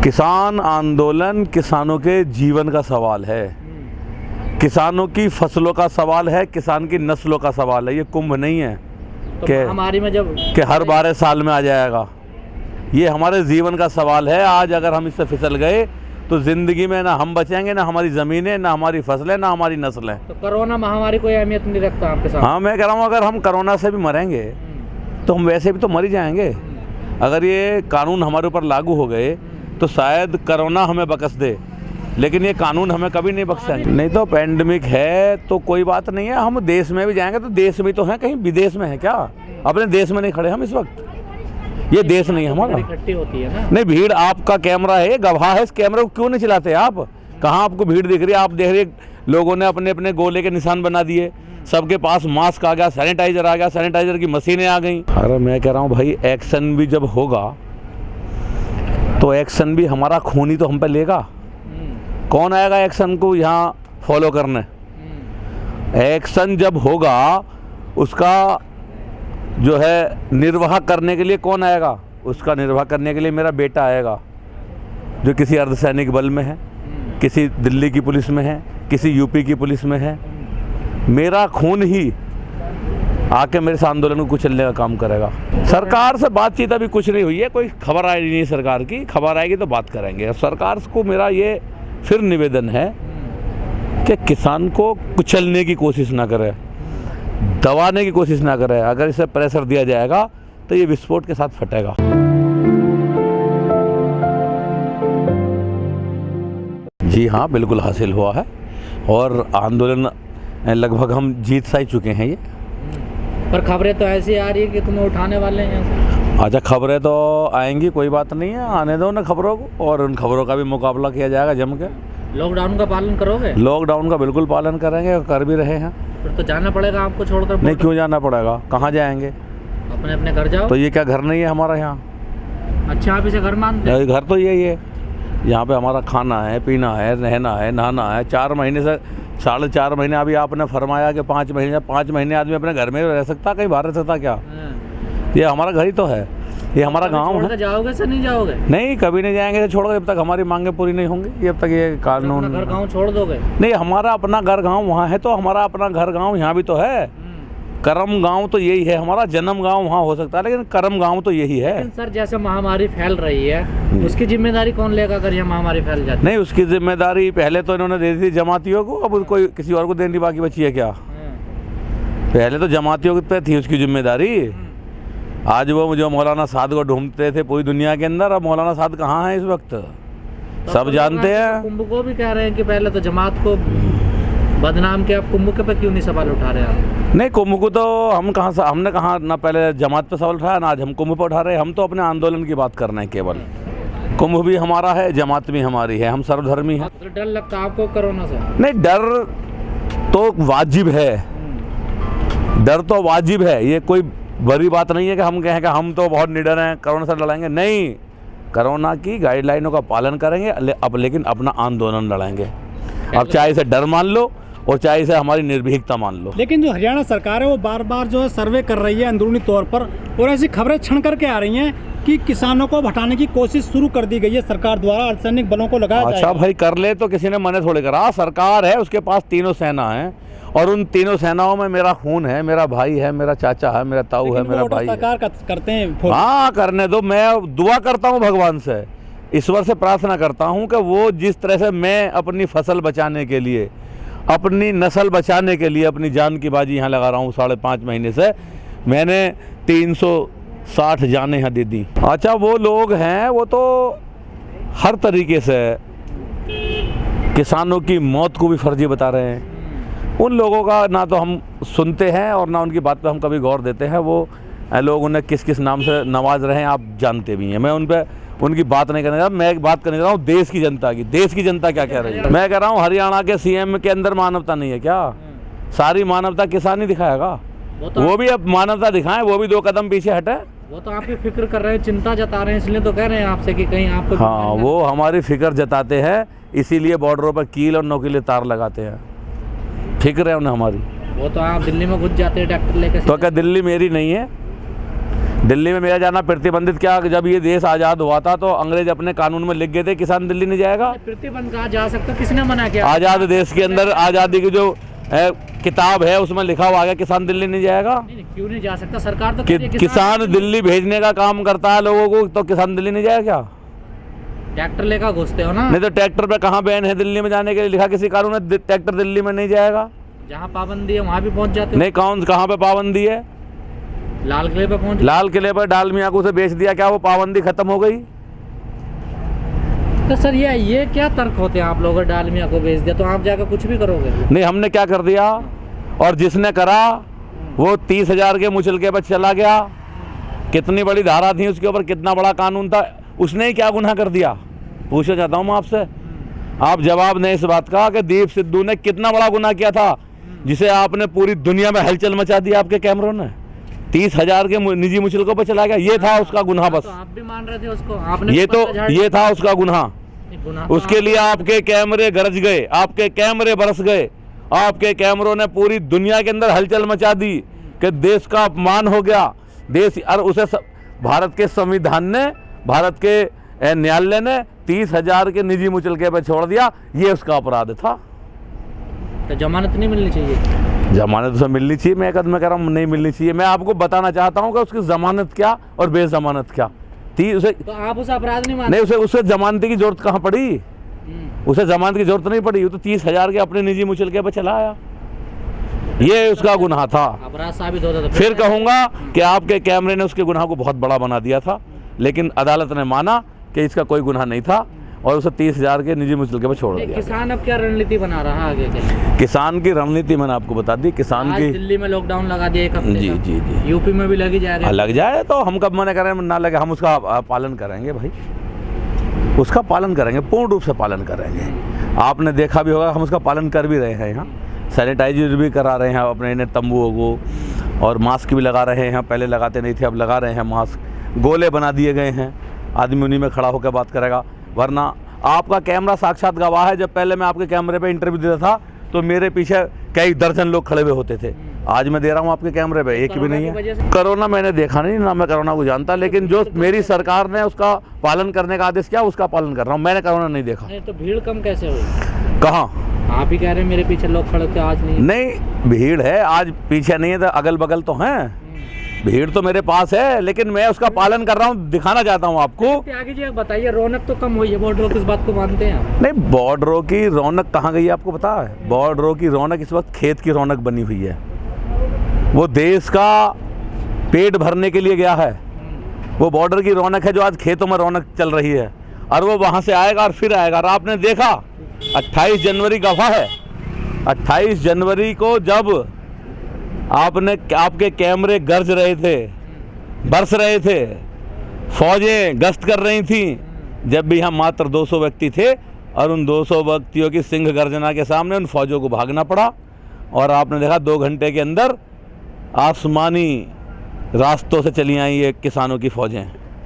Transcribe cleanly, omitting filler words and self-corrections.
किसान आंदोलन किसानों के जीवन का सवाल है, किसानों की फसलों का सवाल है, किसान की नस्लों का सवाल है। ये कुंभ नहीं है तो कि महामारी में जब हर 12 साल में आ जाएगा। ये हमारे जीवन का सवाल है। आज अगर हम इससे फिसल गए तो ज़िंदगी में ना हम बचेंगे, ना हमारी ज़मीनें, ना हमारी फसलें, ना हमारी नस्लें। तो कोरोना महामारी कोई अहमियत नहीं रखता आपके साथ? हाँ, मैं कह रहा हूँ अगर हम कोरोना से भी मरेंगे तो हम वैसे भी तो मर ही जाएंगे। अगर ये कानून हमारे ऊपर लागू हो गए तो शायद कोरोना हमें बख्श दे, लेकिन ये कानून हमें कभी नहीं बख्शेंगे। नहीं तो पैंडमिक है तो कोई बात नहीं है, हम देश में भी जाएंगे तो देश में तो हैं, कहीं विदेश में है क्या? अपने देश में नहीं खड़े हम इस वक्त। ये देश नहीं है हमारा। इकट्ठी होती है ना। नहीं, भीड़ आपका कैमरा है, गवाह है, इस कैमरे को क्यों नहीं चलाते आप? कहाँ आपको भीड़ दिख रही है? आप देख रहे लोगों ने अपने अपने गोले के निशान बना दिए, सबके पास मास्क आ गया, सैनिटाइजर आ गया, सैनिटाइजर की मशीनें आ गई। अरे मैं कह रहा हूँ भाई, एक्शन भी जब होगा तो एक्शन भी हमारा खून ही तो हम पे लेगा। कौन आएगा एक्शन को यहाँ फॉलो करने? एक्शन जब होगा उसका जो है निर्वाह करने के लिए कौन आएगा? उसका निर्वाह करने के लिए मेरा बेटा आएगा, जो किसी अर्धसैनिक बल में है, किसी दिल्ली की पुलिस में है, किसी यूपी की पुलिस में है। मेरा खून ही आके मेरे इस आंदोलन को कुचलने का काम करेगा। सरकार से बातचीत अभी कुछ नहीं हुई है, कोई खबर आई नहीं सरकार की। खबर आएगी तो बात करेंगे। सरकार को मेरा ये फिर निवेदन है कि किसान को कुचलने की कोशिश ना करे, दबाने की कोशिश ना करे। अगर इसे प्रेशर दिया जाएगा तो ये विस्फोट के साथ फटेगा। जी हाँ, बिल्कुल हासिल हुआ है और आंदोलन लगभग हम जीत सा ही चुके हैं। ये पर खबरें तो ऐसी आ रही है कि तुम्हें उठाने वाले हैं यहाँ से। अच्छा, खबरें तो आएंगी, कोई बात नहीं है, आने दो ना खबरों को, और उन खबरों का भी मुकाबला किया जाएगा जम के। लॉकडाउन का पालन करोगे? लॉकडाउन का बिल्कुल पालन करेंगे और कर भी रहे हैं। फिर तो जाना पड़ेगा आपको छोड़कर। नहीं, क्यों जाना पड़ेगा? कहाँ जाएंगे? अपने अपने घर जाओ। तो ये क्या घर नहीं है हमारा यहाँ? अच्छा, आप इसे घर मानते हैं? घर तो यही है। यहाँ पे हमारा खाना है, पीना है, रहना है, नहाना है। 4 महीने से 4.5 महीने अभी आपने फरमाया कि 5 महीने आदमी अपने घर में रह सकता, कहीं बाहर रह सकता क्या? ये हमारा घर ही तो है, ये हमारा गांव है। जाओगे से नहीं जाओगे? नहीं, कभी नहीं जाएंगे छोड़ कर, जब तक हमारी मांगे पूरी नहीं होंगी, जब तक ये कानून। घर गाँव छोड़ दोगे? नहीं, हमारा अपना घर गाँव वहाँ है, तो हमारा अपना घर गाँव यहाँ भी तो है। करम गांव तो यही है, हमारा जन्म गांव वहाँ हो सकता है, लेकिन करम गांव तो यही है। लेकिन सर, जैसे महामारी फैल रही है उसकी जिम्मेदारी कौन लेगा अगर यह महामारी फैल जाती है? नहीं, उसकी जिम्मेदारी पहले तो इन्होंने दे दी जमातियों को, अब कोई किसी और को देनी बाकी बची है क्या? पहले तो जमातियों पे थी उसकी जिम्मेदारी। आज वो जो मौलाना साद को ढूंढते थे पूरी दुनिया के अंदर, अब मौलाना साद कहाँ है इस वक्त? सब जानते हैं। कुंभ को भी कह रहे हैं कि पहले तो जमात को बदनाम किया, कुंभ के पे क्यों नहीं सवाल उठा रहे आप? नहीं, कुंभ को तो हम कहाँ से, हमने कहा ना पहले जमात पे सवाल उठाया, ना आज हम कुंभ पे उठा रहे हैं। हम तो अपने आंदोलन की बात कर रहे हैं केवल। कुंभ भी हमारा है, जमात भी हमारी है, हम सर्वधर्मी हैं। तो डर लगता है आपको कोरोना से? नहीं, डर तो वाजिब है, डर तो वाजिब है। ये कोई बड़ी बात नहीं है कि हम कहें कि हम तो बहुत निडर हैं, कोरोना से लड़ेंगे। नहीं, कोरोना की गाइडलाइनों का पालन करेंगे, अब लेकिन अपना आंदोलन लड़ेंगे। अब चाहे इसे डर मान लो और चाहे इसे हमारी निर्भीकता मान लो। लेकिन जो हरियाणा सरकार है वो बार बार जो है सर्वे कर रही है अंदरूनी तौर पर, और ऐसी खबरें छन करके आ रही हैं कि किसानों को हटाने की कोशिश शुरू कर दी गई है सरकार द्वारा, अर्धसैनिक बलों को लगाया जाएगा। अच्छा भाई, कर ले तो किसी ने मने थोड़े करा। सरकार है, उसके पास 3 सेना है और उन 3 सेनाओं में मेरा खून है, मेरा भाई है, मेरा चाचा है, मेरा ताऊ है, मेरा भाई है। सरकार करते हैं। हाँ, करने दो। मैं दुआ करता हूँ भगवान से, ईश्वर से प्रार्थना करता हूँ कि वो जिस तरह से मैं अपनी फसल बचाने के लिए, अपनी नस्ल बचाने के लिए अपनी जान की बाजी यहाँ लगा रहा हूँ 5.5 महीने से, मैंने 360 जानें यहाँ दे दी। अच्छा, वो लोग हैं, वो तो हर तरीके से किसानों की मौत को भी फर्जी बता रहे हैं। उन लोगों का ना तो हम सुनते हैं और ना उनकी बात पे हम कभी गौर देते हैं। वो लोग उन्हें किस किस नाम से नवाज रहे हैं आप जानते भी हैं। मैं उन पर उनकी बात नहीं करने जा रहा, मैं एक बात करने जा रहा हूँ देश की जनता की। देश की जनता क्या कह रही है? मैं कह रहा हूँ हरियाणा के सीएम के अंदर मानवता नहीं है क्या? सारी मानवता किसान ही दिखाएगा। वो भी अब मानवता दिखाएं, वो भी 2 कदम पीछे हटे। वो तो आपकी फिक्र कर रहे हैं, चिंता जता रहे हैं, इसलिए तो कह रहे हैं आपसे कि कहीं आपको। हाँ, वो हमारी फिक्र जताते हैं, इसीलिए बॉर्डरों पर कील और नोकीले तार लगाते हैं। फिक्र है उन्हें हमारी। वो तो आप दिल्ली में घुस जाते हैं ट्रैक्टर लेकर। तो क्या दिल्ली मेरी नहीं है? दिल्ली में मेरा जाना प्रतिबंधित क्या? जब ये देश आज़ाद हुआ था तो अंग्रेज अपने कानून में लिख गए थे किसान दिल्ली नहीं जाएगा। प्रतिबंध कहा जा सकता, किसने मना किया? आज़ाद देश के अंदर आज़ादी की जो किताब है उसमें लिखा हुआ है किसान दिल्ली नहीं जाएगा। नहीं, क्यों नहीं जा सकता? सरकार तो कि, कहती है किसान दिल्ली भेजने का काम करता है लोगों को, तो किसान दिल्ली नहीं जाएगा क्या? ट्रैक्टर लेकर घुसते हो ना। नहीं तो ट्रैक्टर पे कहाँ बैन है दिल्ली में जाने के लिए? लिखा किसी कानून में ट्रैक्टर दिल्ली में नहीं जाएगा। जहाँ पाबंदी है वहाँ भी पहुँच जाते हो। नहीं, कहाँ पे पाबंदी है? लाल किले पे पहुँच। लाल किले पर डालमिया को उसे बेच दिया, क्या वो पाबंदी खत्म हो गई? तो सर ये क्या तर्क होते हैं आप लोगों ने? डालमिया को बेच दिया तो आप जाकर कुछ भी करोगे? नहीं, हमने क्या कर दिया, और जिसने करा वो 30,000 के मुचलके पर चला गया। कितनी बड़ी धारा थी उसके ऊपर, कितना बड़ा कानून था, उसने ही क्या गुनाह कर दिया? पूछना चाहता हूँ मैं आपसे। आप जवाब नहीं इस बात का कि दीप सिद्धू ने कितना बड़ा गुनाह किया था, जिसे आपने पूरी दुनिया में हलचल मचा दी आपके कैमरों ने। 30,000 के निजी मुचलकों पर चला गया, ये था उसका गुनाह। बस तो आप भी मान रहे थे उसको, आपने ये था उसका गुनाह। उसके लिए आपके कैमरे गरज गए, आपके कैमरे बरस गए, आपके कैमरों ने पूरी दुनिया के अंदर हलचल मचा दी कि देश का अपमान हो गया। देश और उसे भारत के संविधान ने, भारत के न्यायालय ने 30,000 के निजी मुचलके पर छोड़ दिया। ये उसका अपराध था। तो जमानत नहीं मिलनी चाहिए? जमानत उसे मिलनी चाहिए। मैं कह रहा हूँ नहीं मिलनी चाहिए। मैं आपको बताना चाहता हूँ कि उसकी जमानत क्या और बेजमानत क्या थी। उसे तो आप उसे अपराध नहीं मानते? नहीं, उसे जमानत की जरूरत कहाँ पड़ी? उसे जमानत की जरूरत नहीं पड़ी। वो तो 30,000 के अपने निजी मुचलके पर चला आया। ये उसका गुनाह था। अपराध साबित होता था। फिर कहूँगा कि आपके कैमरे ने उसके गुनाह को बहुत बड़ा बना दिया था, लेकिन अदालत ने माना कि इसका कोई गुनाह नहीं था और उसे 30,000 के निजी मुचलके पर छोड़ दिया। किसान अब क्या रणनीति बना रहा है आगे के? किसान की रणनीति मैंने आपको बता दी। किसान की दिल्ली में लॉकडाउन लगा दिया 1 हफ्ते जी का। जी जी यूपी में भी लगी जाएगा। लग जाए तो हम कब मना करें? ना लगे, हम उसका पालन करेंगे भाई, उसका पालन करेंगे, पूर्ण रूप से पालन करेंगे। आपने देखा भी होगा हम उसका पालन कर भी रहे हैं। यहाँ सैनिटाइजर भी करा रहे हैं अपने इन तंबुओं को, और मास्क भी लगा रहे हैं। पहले लगाते नहीं थे, अब लगा रहे हैं मास्क। गोले बना दिए गए हैं, आदमी उन्हीं में खड़ा होकर बात करेगा। वरना आपका कैमरा साक्षात गवाह है, जब पहले मैं आपके कैमरे पे इंटरव्यू देता था तो मेरे पीछे कई दर्जन लोग खड़े हुए होते थे। आज मैं दे रहा हूँ आपके कैमरे पे, एक भी नहीं है। कोरोना मैंने देखा नहीं, ना मैं कोरोना को जानता, लेकिन जो मेरी सरकार ने उसका पालन करने का आदेश किया उसका पालन कर रहा हूँ। मैंने कोरोना नहीं देखा। तो भीड़ कम कैसे हुई? कहाँ? आप ही कह रहे हैं मेरे पीछे लोग खड़े थे, आज नहीं भीड़ है, आज पीछे नहीं है तो अगल बगल तो हैं। भीड़ तो मेरे पास है, लेकिन मैं उसका पालन कर रहा हूँ, दिखाना चाहता हूँ आपको। आगे जी बताइए, रौनक तो कम हुई है बॉर्डरों की, इस बात को मानते हैं आप? नहीं, बॉर्डरों की रौनक कहाँ गई है आपको पता है? बॉर्डरों की रौनक इस वक्त खेत की रौनक बनी हुई है। वो देश का पेट भरने के लिए गया है। वो बॉर्डर की रौनक है जो आज खेतों में रौनक चल रही है, और वो वहाँ से आएगा और फिर आएगा। और आपने देखा 28 जनवरी गवाह है। 28 जनवरी को जब आपके कैमरे गरज रहे थे, बरस रहे थे, फौजें गश्त कर रही थी, जब भी यहाँ मात्र 200 व्यक्ति थे, और उन 200 व्यक्तियों की सिंह गर्जना के सामने उन फौजों को भागना पड़ा। और आपने देखा 2 घंटे के अंदर आसमानी रास्तों से चली आई ये किसानों की फौजें।